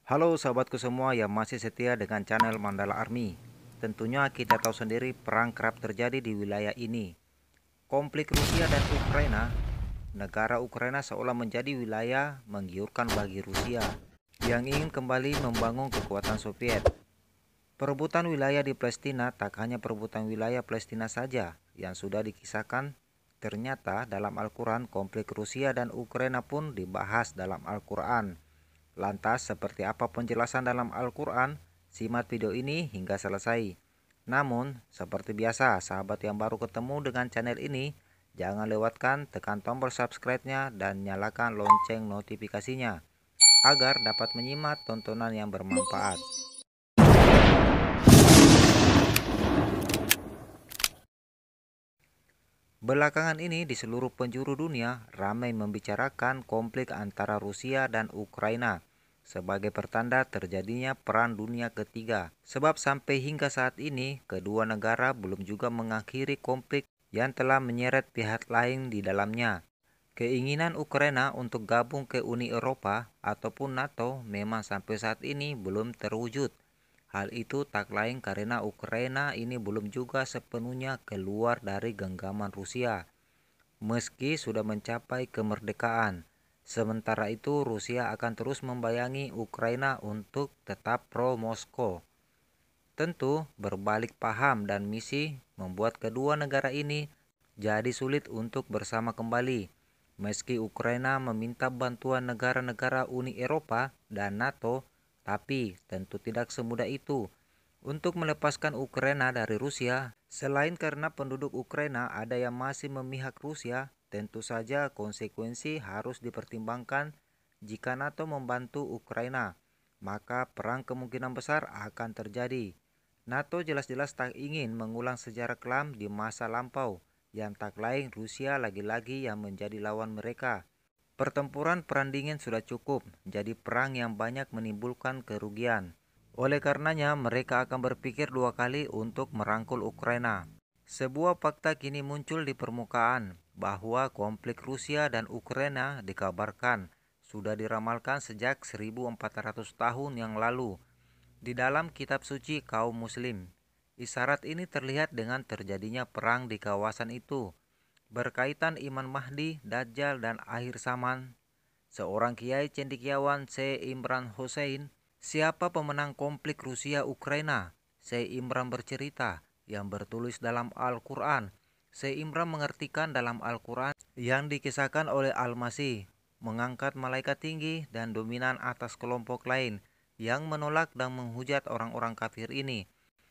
Halo sahabatku semua yang masih setia dengan channel Mandala Army. Tentunya kita tahu sendiri perang kerap terjadi di wilayah ini. Konflik Rusia dan Ukraina, negara Ukraina seolah menjadi wilayah menggiurkan bagi Rusia yang ingin kembali membangun kekuatan Soviet. Perebutan wilayah di Palestina tak hanya perebutan wilayah Palestina saja yang sudah dikisahkan. Ternyata dalam Al-Quran konflik Rusia dan Ukraina pun dibahas dalam Al-Quran. Lantas, seperti apa penjelasan dalam Al-Quran? Simak video ini hingga selesai. Namun, seperti biasa, sahabat yang baru ketemu dengan channel ini, jangan lewatkan tekan tombol subscribe-nya dan nyalakan lonceng notifikasinya, agar dapat menyimak tontonan yang bermanfaat. Belakangan ini di seluruh penjuru dunia ramai membicarakan konflik antara Rusia dan Ukraina sebagai pertanda terjadinya Perang Dunia Ketiga. Sebab sampai hingga saat ini kedua negara belum juga mengakhiri konflik yang telah menyeret pihak lain di dalamnya. Keinginan Ukraina untuk gabung ke Uni Eropa ataupun NATO memang sampai saat ini belum terwujud. Hal itu tak lain karena Ukraina ini belum juga sepenuhnya keluar dari genggaman Rusia, meski sudah mencapai kemerdekaan. Sementara itu, Rusia akan terus membayangi Ukraina untuk tetap pro-Moskow. Tentu, berbalik paham dan misi membuat kedua negara ini jadi sulit untuk bersama kembali. Meski Ukraina meminta bantuan negara-negara Uni Eropa dan NATO, tapi tentu tidak semudah itu untuk melepaskan Ukraina dari Rusia. Selain karena penduduk Ukraina ada yang masih memihak Rusia, tentu saja konsekuensi harus dipertimbangkan. Jika NATO membantu Ukraina, maka perang kemungkinan besar akan terjadi. NATO jelas-jelas tak ingin mengulang sejarah kelam di masa lampau, yang tak lain Rusia lagi-lagi yang menjadi lawan mereka. Pertempuran perang dingin sudah cukup jadi perang yang banyak menimbulkan kerugian. Oleh karenanya mereka akan berpikir dua kali untuk merangkul Ukraina. Sebuah fakta kini muncul di permukaan bahwa konflik Rusia dan Ukraina dikabarkan sudah diramalkan sejak 1400 tahun yang lalu di dalam kitab suci kaum muslim. Isyarat ini terlihat dengan terjadinya perang di kawasan itu, berkaitan Imam Mahdi, Dajjal, dan akhir zaman. Seorang kiai cendekiawan Syekh Imran Hussein, siapa pemenang konflik Rusia-Ukraina? Syekh Imran bercerita yang bertulis dalam Al-Quran. Syekh Imran mengartikan dalam Al-Quran yang dikisahkan oleh Al-Masih mengangkat malaikat tinggi dan dominan atas kelompok lain yang menolak dan menghujat orang-orang kafir ini.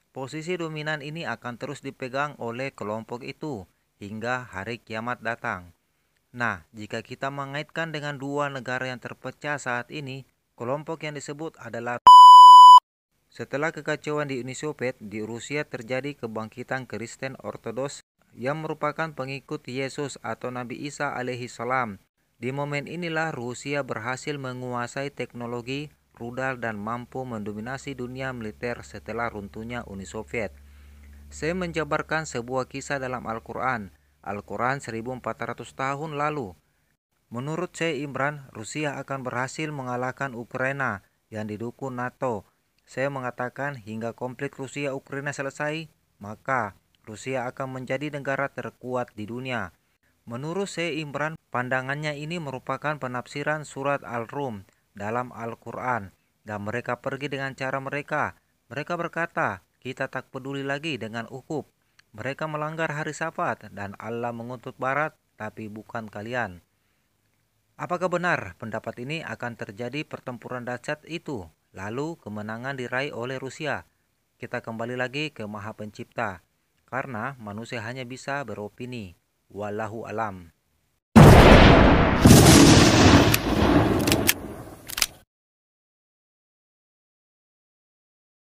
Posisi dominan ini akan terus dipegang oleh kelompok itu hingga hari kiamat datang. Nah, jika kita mengaitkan dengan dua negara yang terpecah saat ini, kelompok yang disebut adalah setelah kekacauan di Uni Soviet, di Rusia terjadi kebangkitan Kristen Ortodoks yang merupakan pengikut Yesus atau Nabi Isa alaihi salam. Di momen inilah Rusia berhasil menguasai teknologi rudal dan mampu mendominasi dunia militer setelah runtuhnya Uni Soviet. Saya menjabarkan sebuah kisah dalam Al-Quran. Al-Quran 1400 tahun lalu. Menurut Syekh Imran, Rusia akan berhasil mengalahkan Ukraina yang didukung NATO. Saya mengatakan hingga konflik Rusia-Ukraina selesai, maka Rusia akan menjadi negara terkuat di dunia. Menurut Syekh Imran, pandangannya ini merupakan penafsiran surat Al-Rum dalam Al-Quran, dan mereka pergi dengan cara mereka. Mereka berkata, kita tak peduli lagi dengan ukhuwah. Mereka melanggar hari Sabat dan Allah mengutuk Barat, tapi bukan kalian. Apakah benar pendapat ini akan terjadi pertempuran dahsyat itu, lalu kemenangan diraih oleh Rusia? Kita kembali lagi ke Maha Pencipta, karena manusia hanya bisa beropini. Wallahu alam.